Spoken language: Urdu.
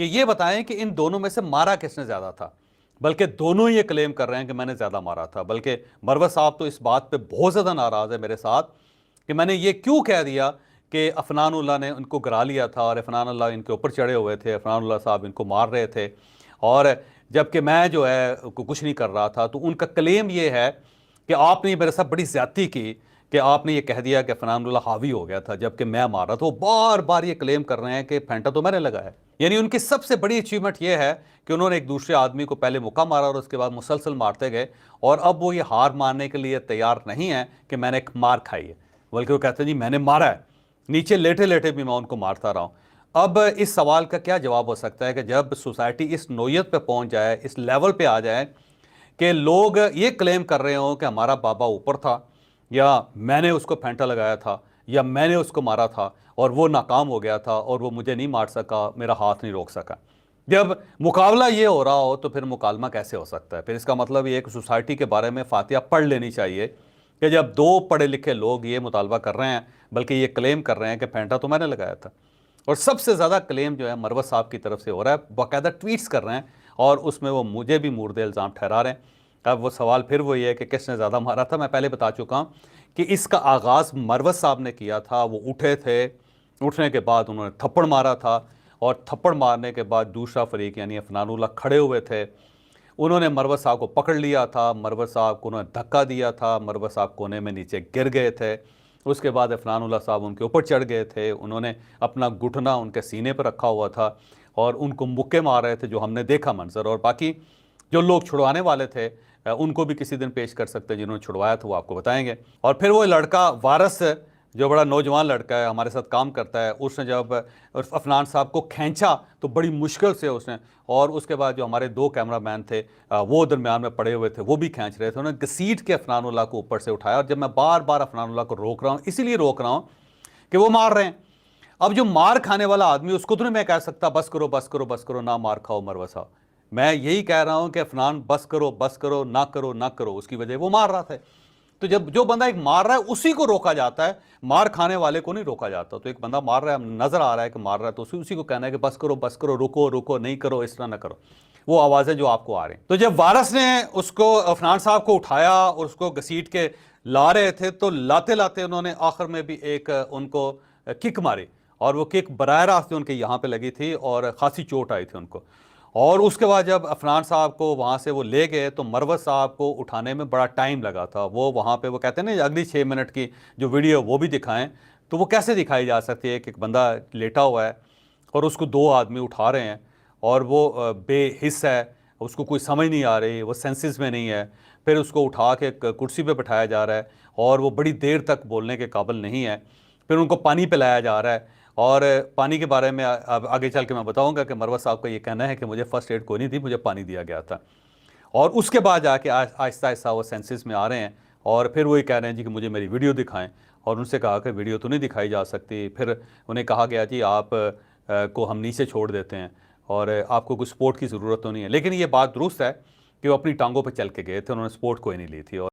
کہ یہ بتائیں کہ ان دونوں میں سے مارا کس نے زیادہ تھا، بلکہ دونوں یہ کلیم کر رہے ہیں کہ میں نے زیادہ مارا تھا، بلکہ مروت صاحب تو اس بات پہ بہت زیادہ ناراض ہے میرے ساتھ کہ میں نے یہ کیوں کہہ دیا کہ عفنان اللہ نے ان کو گرا لیا تھا اور عفنان اللہ ان کے اوپر چڑھے ہوئے تھے، عفنان اللہ صاحب ان کو مار رہے تھے، اور جبکہ میں جو ہے کچھ نہیں کر رہا تھا۔ تو ان کا کلیم یہ ہے کہ آپ نے میرے ساتھ بڑی زیادتی کی کہ آپ نے یہ کہہ دیا کہ عفنان اللہ حاوی ہو گیا تھا جبکہ میں مار رہا تھا۔ وہ بار بار یہ کلیم کر رہے ہیں کہ پھینٹا تو میں نے لگایا ہے۔ یعنی ان کی سب سے بڑی اچیومنٹ یہ ہے کہ انہوں نے ایک دوسرے آدمی کو پہلے مکہ مارا اور اس کے بعد مسلسل مارتے گئے، اور اب وہ یہ ہار ماننے کے لیے تیار نہیں ہے کہ میں نے ایک مار کھائی ہے، بلکہ وہ کہتے ہیں جی میں نے مارا ہے، نیچے لیٹے لیٹے بھی میں ان کو مارتا رہا ہوں۔ اب اس سوال کا کیا جواب ہو سکتا ہے کہ جب سوسائٹی اس نوعیت پہ پہنچ جائے، اس لیول پہ آ جائے کہ لوگ یہ کلیم کر رہے ہوں کہ ہمارا بابا اوپر تھا، یا میں نے اس کو پھینٹا لگایا تھا، یا میں نے اس کو مارا تھا اور وہ ناکام ہو گیا تھا اور وہ مجھے نہیں مار سکا، میرا ہاتھ نہیں روک سکا۔ جب مقابلہ یہ ہو رہا ہو تو پھر مکالمہ کیسے ہو سکتا ہے؟ پھر اس کا مطلب یہ ہے کہ سوسائٹی کے بارے میں فاتحہ پڑھ لینی چاہیے کہ جب دو پڑھے لکھے لوگ یہ مطالبہ کر رہے ہیں، بلکہ یہ کلیم کر رہے ہیں کہ پھینٹا تو میں نے لگایا تھا، اور سب سے زیادہ کلیم جو ہے مروت صاحب کی طرف سے ہو رہا ہے، باقاعدہ ٹویٹس کر رہے ہیں اور اس میں وہ مجھے بھی مورد الزام ٹھہرا رہے ہیں۔ اب وہ سوال پھر وہی ہے کہ کس نے زیادہ مارا تھا۔ میں پہلے بتا چکا ہوں کہ اس کا آغاز مروت صاحب نے کیا تھا۔ وہ اٹھے تھے، اٹھنے کے بعد انہوں نے تھپڑ مارا تھا، اور تھپڑ مارنے کے بعد دوسرا فریق یعنی عفنان اللہ کھڑے ہوئے تھے، انہوں نے مروت صاحب کو پکڑ لیا تھا، مروت صاحب کو انہوں نے دھکا دیا تھا، مروت صاحب کونے میں نیچے گر گئے تھے۔ اس کے بعد عفنان اللہ صاحب ان کے اوپر چڑھ گئے تھے، انہوں نے اپنا گھٹنا ان کے سینے پر رکھا ہوا تھا اور ان کو مکے مار رہے تھے، جو ہم نے دیکھا منظر۔ اور باقی جو لوگ چھڑوانے والے تھے ان کو بھی کسی دن پیش کر سکتے ہیں، جنہوں نے چھڑوایا تھا وہ آپ کو بتائیں گے۔ اور پھر وہ لڑکا وارث جو بڑا نوجوان لڑکا ہے، ہمارے ساتھ کام کرتا ہے، اس نے جب عفنان صاحب کو کھینچا تو بڑی مشکل سے اس نے، اور اس کے بعد جو ہمارے دو کیمرہ مین تھے وہ درمیان میں پڑے ہوئے تھے، وہ بھی کھینچ رہے تھے، انہوں نے گھسیٹ کے عفنان اللہ کو اوپر سے اٹھایا۔ اور جب میں بار بار عفنان اللہ کو روک رہا ہوں، اسی لیے روک رہا ہوں کہ وہ مار رہے ہیں۔ اب جو مار کھانے والا آدمی، اس کو تو نہیں میں کہہ سکتا بس کرو بس کرو بس کرو، نہ مار کھاؤ مروت صاحب۔ میں یہی کہہ رہا ہوں کہ عفنان بس کرو بس کرو، نہ کرو نہ کرو، اس کی وجہ وہ مار رہا تھا۔ تو جب جو بندہ ایک مار رہا ہے اسی کو روکا جاتا ہے، مار کھانے والے کو نہیں روکا جاتا۔ تو ایک بندہ مار رہا ہے، نظر آ رہا ہے کہ مار رہا ہے، تو اسی کو کہنا ہے کہ بس کرو، رکو رکو، نہیں کرو، اس طرح نہ کرو، وہ آوازیں جو آپ کو آ رہی ہیں۔ تو جب وارث نے اس کو عفنان صاحب کو اٹھایا اور اس کو گھسیٹ کے لا رہے تھے، تو لاتے لاتے انہوں نے آخر میں بھی ایک ان کو کک ماری، اور وہ کک براہ راست ان کے یہاں پہ لگی تھی اور خاصی چوٹ آئی تھی ان کو۔ اور اس کے بعد جب عفنان صاحب کو وہاں سے وہ لے گئے تو مروت صاحب کو اٹھانے میں بڑا ٹائم لگا تھا۔ وہ وہاں پہ وہ کہتے ہیں نا اگلی 6 منٹ کی جو ویڈیو وہ بھی دکھائیں، تو وہ کیسے دکھائی جا سکتی ہے کہ ایک بندہ لیٹا ہوا ہے اور اس کو دو آدمی اٹھا رہے ہیں اور وہ بے حس ہے، اس کو کوئی سمجھ نہیں آ رہی، وہ سینسز میں نہیں ہے، پھر اس کو اٹھا کے کرسی پہ بٹھایا جا رہا ہے اور وہ بڑی دیر تک بولنے کے قابل نہیں ہے، پھر ان کو پانی پلایا جا رہا ہے۔ اور پانی کے بارے میں آگے چل کے میں بتاؤں گا کہ مروت صاحب کا یہ کہنا ہے کہ مجھے فرسٹ ایڈ کوئی نہیں تھی، مجھے پانی دیا گیا تھا، اور اس کے بعد جا کے آہستہ آہستہ وہ سینسز میں آ رہے ہیں، اور پھر وہی کہہ رہے ہیں جی کہ مجھے میری ویڈیو دکھائیں، اور ان سے کہا کہ ویڈیو تو نہیں دکھائی جا سکتی۔ پھر انہیں کہا گیا جی آپ کو ہم نیچے چھوڑ دیتے ہیں اور آپ کو کوئی سپورٹ کی ضرورت تو نہیں ہے۔ لیکن یہ بات درست ہے کہ وہ اپنی ٹانگوں پہ چل کے گئے تھے، انہوں نے سپورٹ کوئی نہیں لی تھی۔ اور